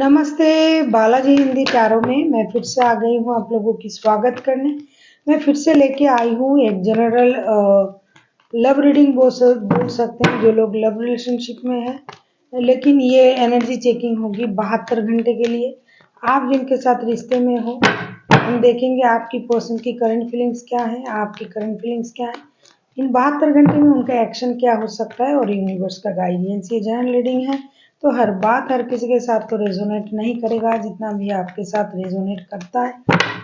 नमस्ते, बालाजी हिंदी टैरो में मैं फिर से आ गई हूँ आप लोगों की स्वागत करने। मैं फिर से लेके आई हूँ एक जनरल लव रीडिंग बोल सकते हैं जो लोग लव रिलेशनशिप में हैं, लेकिन ये एनर्जी चेकिंग होगी 72 घंटे के लिए। आप जिनके साथ रिश्ते में हो, हम देखेंगे आपकी पर्सन की करंट फीलिंग्स क्या है, आपकी करंट फीलिंग्स क्या है, इन 72 घंटे में उनका एक्शन क्या हो सकता है और यूनिवर्स का गाइडेंस। ये जनरल रीडिंग है तो हर बात हर किसी के साथ तो रेजोनेट नहीं करेगा। जितना भी आपके साथ रेजोनेट करता है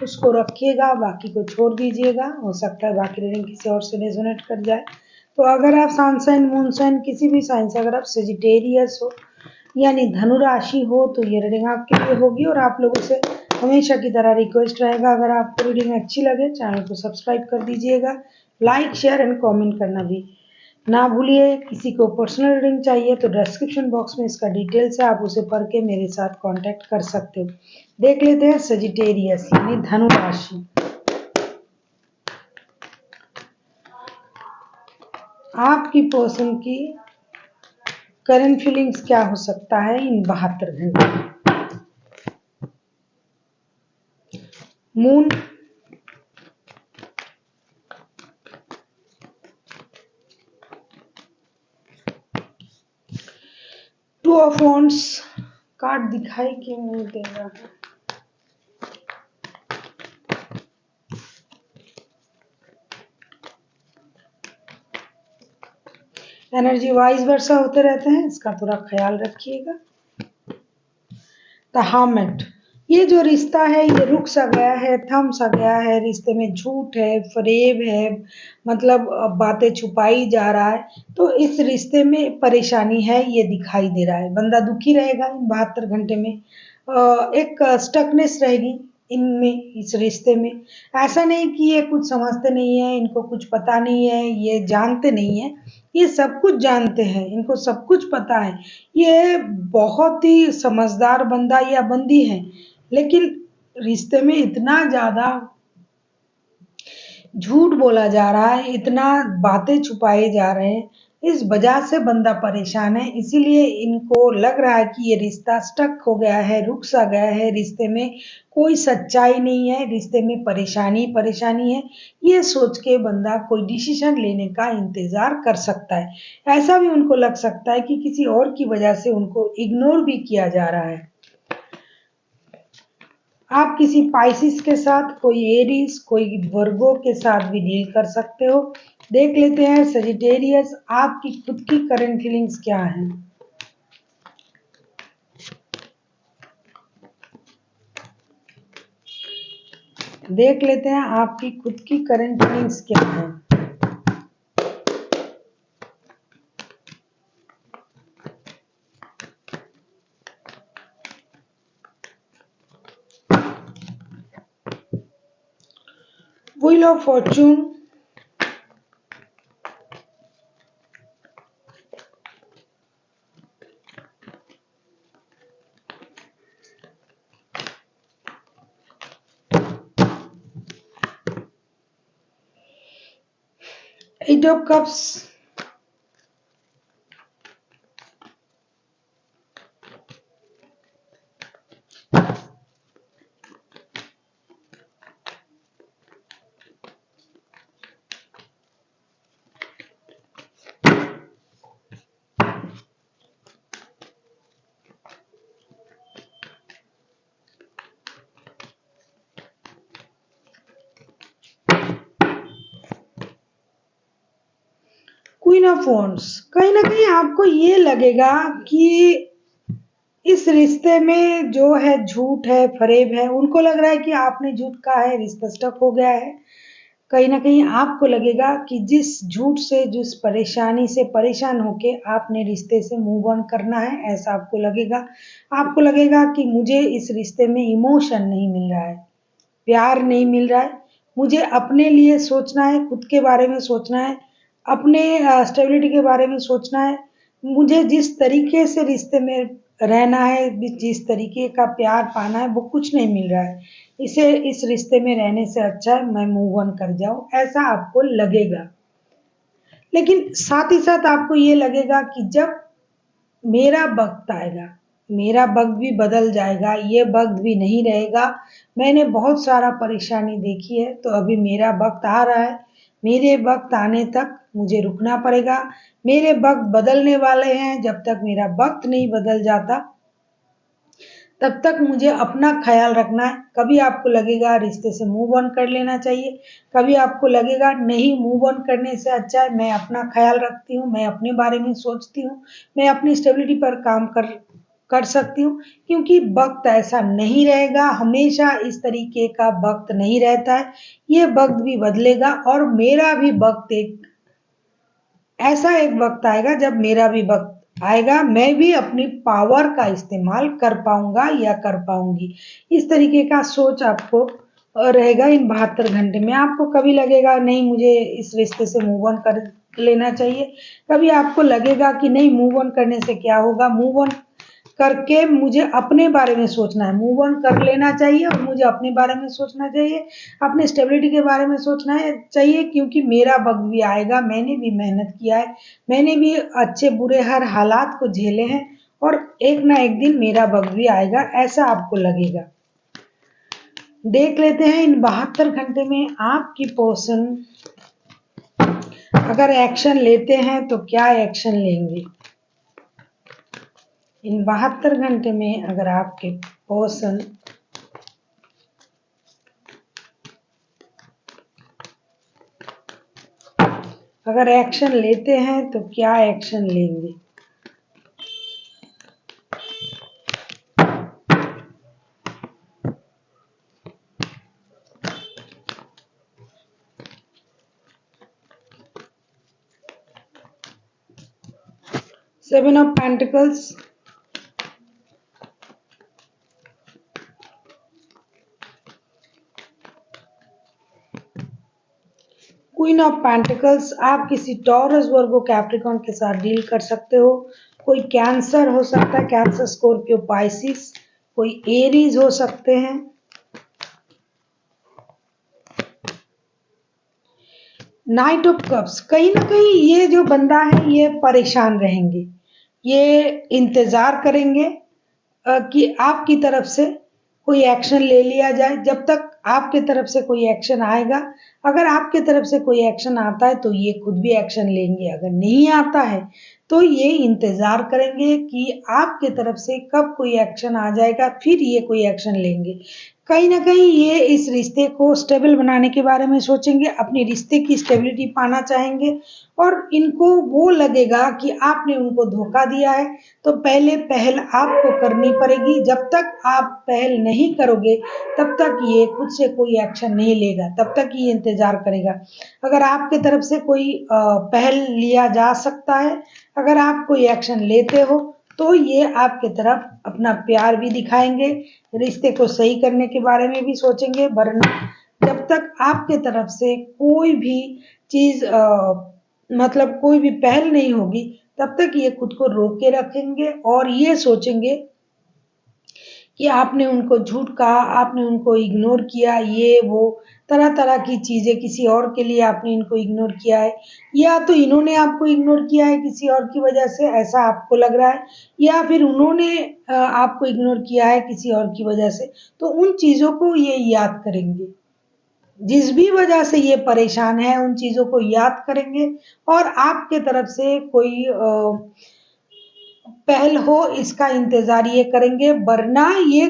उसको रखिएगा, बाकी को छोड़ दीजिएगा। हो सकता है बाकी रीडिंग किसी और से रेजोनेट कर जाए। तो अगर आप सन साइन मून साइन किसी भी साइन से, अगर आप सेजिटेरियस हो यानी धनु राशि हो, तो ये रीडिंग आपके लिए होगी। और आप लोगों से हमेशा की तरह रिक्वेस्ट रहेगा, अगर आपको रीडिंग अच्छी लगे चैनल को सब्सक्राइब कर दीजिएगा, लाइक शेयर एंड कमेंट करना भी ना भूलिए। किसी को पर्सनल रीडिंग चाहिए तो डिस्क्रिप्शन बॉक्स में इसका डिटेल्स है, आप उसे पढ़ के मेरे साथ कांटेक्ट कर सकते हो। देख लेते हैं सजिटेरियस यानी धनु राशि। आपकी पर्सन की करंट फीलिंग्स क्या हो सकता है इन 72 घंटे में। Moon, two of wands card दिखाई क्यों नहीं दे रहा है। एनर्जी वाइज वर्षा होते रहते हैं, इसका थोड़ा ख्याल रखिएगा। द हर्मिट, ये जो रिश्ता है ये रुक सा गया है, थम सा गया है। रिश्ते में झूठ है, फरेब है, मतलब बातें छुपाई जा रहा है। तो इस रिश्ते में परेशानी है, ये दिखाई दे रहा है। बंदा दुखी रहेगा इन 72 घंटे में। एक स्टकनेस रहेगी इनमें, इस रिश्ते में। ऐसा नहीं कि ये कुछ समझते नहीं है, इनको कुछ पता नहीं है, ये जानते नहीं है, ये सब कुछ जानते हैं, इनको सब कुछ पता है। ये बहुत ही समझदार बंदा या बंदी है, लेकिन रिश्ते में इतना ज्यादा झूठ बोला जा रहा है, इतना बातें छुपाए जा रहे हैं, इस वजह से बंदा परेशान है। इसीलिए इनको लग रहा है कि ये रिश्ता स्टक हो गया है, रुक सा गया है। रिश्ते में कोई सच्चाई नहीं है, रिश्ते में परेशानी परेशानी है। ये सोच के बंदा कोई डिसीजन लेने का इंतजार कर सकता है। ऐसा भी उनको लग सकता है कि किसी और की वजह से उनको इग्नोर भी किया जा रहा है। आप किसी पाइसिस के साथ, कोई एरीज, कोई वर्गो के साथ भी डील कर सकते हो। देख लेते हैं सजिटेरियस, आपकी खुद की करंट फीलिंग्स क्या हैं। देख लेते हैं आपकी खुद की करंट फीलिंग्स क्या हैं। Wheel of fortune, eight of cups, queen of wands. कहीं ना कहीं आपको ये लगेगा कि इस रिश्ते में जो है झूठ है, फरेब है। उनको लग रहा है कि आपने झूठ कहा है, रिश्ता स्टक हो गया है। कहीं ना कहीं आपको लगेगा कि जिस झूठ से, जिस परेशानी से परेशान होके आपने रिश्ते से मूव ऑन करना है, ऐसा आपको लगेगा। आपको लगेगा कि मुझे इस रिश्ते में इमोशन नहीं मिल रहा है, प्यार नहीं मिल रहा है। मुझे अपने लिए सोचना है, खुद के बारे में सोचना है, अपने स्टेबिलिटी के बारे में सोचना है। मुझे जिस तरीके से रिश्ते में रहना है, जिस तरीके का प्यार पाना है, वो कुछ नहीं मिल रहा है। इसे, इस रिश्ते में रहने से अच्छा है मैं मूव ऑन कर जाऊं, ऐसा आपको लगेगा। लेकिन साथ ही साथ आपको ये लगेगा कि जब मेरा वक्त आएगा, मेरा वक्त भी बदल जाएगा, ये वक्त भी नहीं रहेगा। मैंने बहुत सारा परेशानी देखी है, तो अभी मेरा वक्त आ रहा है। मेरे वक्त आने तक मुझे रुकना पड़ेगा। मेरे वक्त बदलने वाले हैं, जब तक मेरा वक्त नहीं बदल जाता तब तक मुझे अपना ख्याल रखना है। कभी आपको लगेगा रिश्ते से मूव ऑन कर लेना चाहिए, कभी आपको लगेगा नहीं, मूव ऑन करने से अच्छा है मैं अपना ख्याल रखती हूँ, मैं अपने बारे में सोचती हूँ, मैं अपनी स्टेबिलिटी पर काम कर कर सकती हूँ। क्योंकि वक्त ऐसा नहीं रहेगा, हमेशा इस तरीके का वक्त नहीं रहता है। ये वक्त भी बदलेगा और मेरा भी वक्त एक वक्त आएगा जब मेरा भी वक्त आएगा, मैं भी अपनी पावर का इस्तेमाल कर पाऊंगा या कर पाऊंगी। इस तरीके का सोच आपको रहेगा इन 72 घंटे में। आपको कभी लगेगा नहीं मुझे इस रिश्ते से मूव ऑन कर लेना चाहिए, कभी आपको लगेगा कि नहीं मूव ऑन करने से क्या होगा, मूव ऑन करके मुझे अपने बारे में सोचना है, मूव ऑन कर लेना चाहिए और मुझे अपने बारे में सोचना चाहिए, अपने स्टेबिलिटी के बारे में सोचना है चाहिए। क्योंकि मेरा वक्त भी आएगा, मैंने भी मेहनत किया है, मैंने भी अच्छे बुरे हर हालात को झेले हैं और एक ना एक दिन मेरा वक्त भी आएगा, ऐसा आपको लगेगा। देख लेते हैं इन 72 घंटे में आपकी पर्सन अगर एक्शन लेते हैं तो क्या एक्शन लेंगे। इन 72 घंटे में अगर आपके पर्सन अगर एक्शन लेते हैं तो क्या एक्शन लेंगे। Seven of pentacles, queen of pentacles. आप किसी टॉरस वर्गो कैप्रिकॉर्न के साथ डील कर सकते हो। कोई कैंसर हो सकता है, कैंसर स्कॉर्पियो पाइसिस, कोई एरीज हो सकते हैं। नाइट ऑफ कप्स, कहीं ना कहीं ये जो बंदा है ये परेशान रहेंगे, ये इंतजार करेंगे कि आपकी तरफ से कोई एक्शन ले लिया जाए। जब तक आपके तरफ से कोई एक्शन आएगा, अगर आपके तरफ से कोई एक्शन आता है तो ये खुद भी एक्शन लेंगे, अगर नहीं आता है तो ये इंतजार करेंगे कि आपके तरफ से कब कोई एक्शन आ जाएगा, फिर ये कोई एक्शन लेंगे। कहीं ना कहीं ये इस रिश्ते को स्टेबल बनाने के बारे में सोचेंगे, अपने रिश्ते की स्टेबिलिटी पाना चाहेंगे और इनको वो लगेगा कि आपने उनको धोखा दिया है, तो पहले पहल आपको करनी पड़ेगी। जब तक आप पहल नहीं करोगे तब तक ये खुद से कोई एक्शन नहीं लेगा, तब तक ये इंतजार करेगा। अगर आपके तरफ से कोई पहल लिया जा सकता है, अगर आप कोई एक्शन लेते हो तो ये आपके तरफ अपना प्यार भी दिखाएंगे, रिश्ते को सही करने के बारे में भी सोचेंगे। वरना जब तक आपके तरफ से कोई भी चीज मतलब कोई भी पहल नहीं होगी तब तक ये खुद को रोक के रखेंगे और ये सोचेंगे कि आपने उनको झूठ कहा, आपने उनको इग्नोर किया, ये वो तरह तरह की चीजें, किसी और के लिए आपने इनको इग्नोर किया है, या तो इन्होंने आपको इग्नोर किया है किसी और की वजह से, ऐसा आपको लग रहा है, या फिर उन्होंने आपको इग्नोर किया है किसी और की वजह से। तो उन चीजों को ये याद करेंगे, जिस भी वजह से ये परेशान है उन चीजों को याद करेंगे और आपके तरफ से कोई पहल हो इसका इंतजार ये करेंगे। वरना ये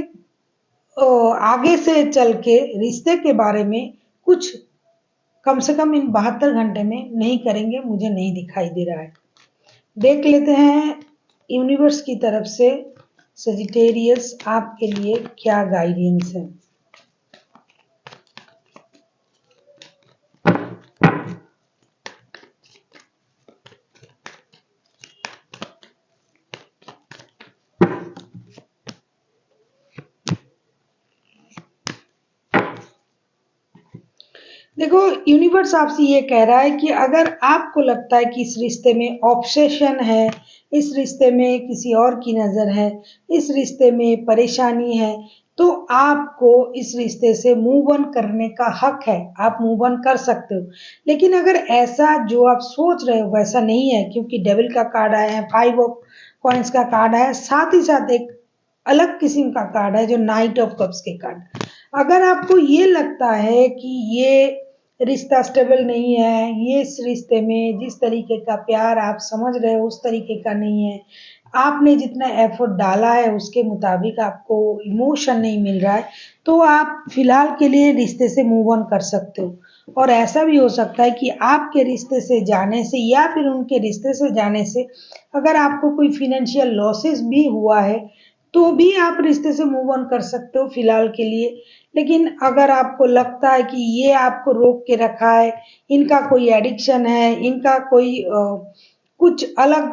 आगे से चल के रिश्ते के बारे में कुछ कम से कम इन 72 घंटे में नहीं करेंगे, मुझे नहीं दिखाई दे रहा है। देख लेते हैं यूनिवर्स की तरफ से सजिटेरियस आपके लिए क्या गाइडेंस है। देखो, यूनिवर्स आपसे ये कह रहा है कि अगर आपको लगता है कि इस रिश्ते में ऑब्सेशन है, इस रिश्ते में किसी और की नज़र है, इस रिश्ते में परेशानी है, तो आपको इस रिश्ते से मूव ऑन करने का हक है, आप मूव ऑन कर सकते हो। लेकिन अगर ऐसा जो आप सोच रहे हो वैसा नहीं है, क्योंकि डेविल का कार्ड आया है, 5 ऑफ कॉइंस का कार्ड आया है, साथ ही साथ एक अलग किस्म का कार्ड है जो नाइट ऑफ कप्स के कार्ड। अगर आपको ये लगता है कि ये रिश्ता स्टेबल नहीं है, ये इस रिश्ते में जिस तरीके का प्यार आप समझ रहे हो उस तरीके का नहीं है, आपने जितना एफर्ट डाला है उसके मुताबिक आपको इमोशन नहीं मिल रहा है, तो आप फिलहाल के लिए रिश्ते से मूव ऑन कर सकते हो। और ऐसा भी हो सकता है कि आपके रिश्ते से जाने से या फिर उनके रिश्ते से जाने से अगर आपको कोई फाइनेंशियल लॉसेस भी हुआ है तो भी आप रिश्ते से मूव ऑन कर सकते हो फिलहाल के लिए। लेकिन अगर आपको लगता है कि ये आपको रोक के रखा है, इनका कोई एडिक्शन है, इनका कोई कुछ अलग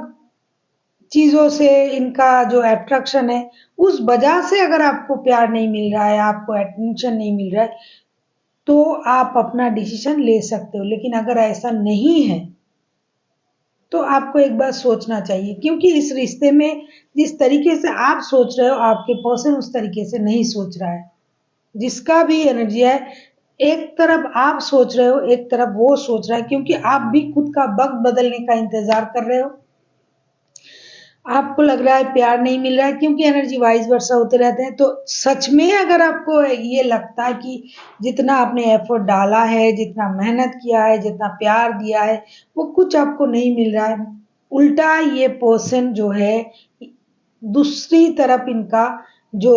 चीजों से इनका जो अट्रैक्शन है, उस वजह से अगर आपको प्यार नहीं मिल रहा है, आपको अटेंशन नहीं मिल रहा है, तो आप अपना डिसीजन ले सकते हो। लेकिन अगर ऐसा नहीं है तो आपको एक बार सोचना चाहिए, क्योंकि इस रिश्ते में जिस तरीके से आप सोच रहे हो आपके पर्सन उस तरीके से नहीं सोच रहा है। जिसका भी एनर्जी है, एक तरफ आप सोच रहे हो, एक तरफ वो सोच रहा है, क्योंकि आप भी खुद का वक्त बदलने का इंतजार कर रहे हो। आपको लग रहा है प्यार नहीं मिल रहा है, क्योंकि एनर्जी वाइज वर्सा होते रहते हैं। तो सच में अगर आपको ये लगता है कि जितना आपने एफर्ट डाला है, जितना मेहनत किया है, जितना प्यार दिया है, वो कुछ आपको नहीं मिल रहा है, उल्टा ये पर्सन जो है दूसरी तरफ इनका जो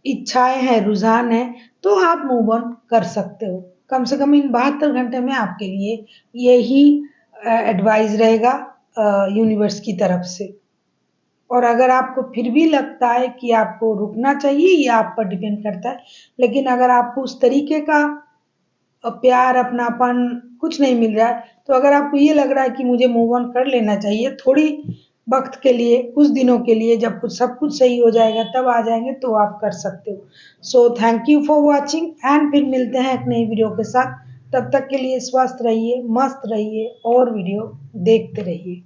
इच्छाएं हैं, रुझान है, तो आप मूव ऑन कर सकते हो। कम से कम इन 72 घंटे में आपके लिए यही एडवाइस रहेगा यूनिवर्स की तरफ से। और अगर आपको फिर भी लगता है कि आपको रुकना चाहिए, ये आप पर डिपेंड करता है। लेकिन अगर आपको उस तरीके का प्यार, अपनापन कुछ नहीं मिल रहा है, तो अगर आपको ये लग रहा है कि मुझे मूव ऑन कर लेना चाहिए थोड़ी वक्त के लिए, कुछ दिनों के लिए, जब कुछ सब कुछ सही हो जाएगा तब आ जाएंगे, तो आप कर सकते हो। So thank you for watching and फिर मिलते हैं एक नई वीडियो के साथ। तब तक के लिए स्वस्थ रहिए, मस्त रहिए और वीडियो देखते रहिए।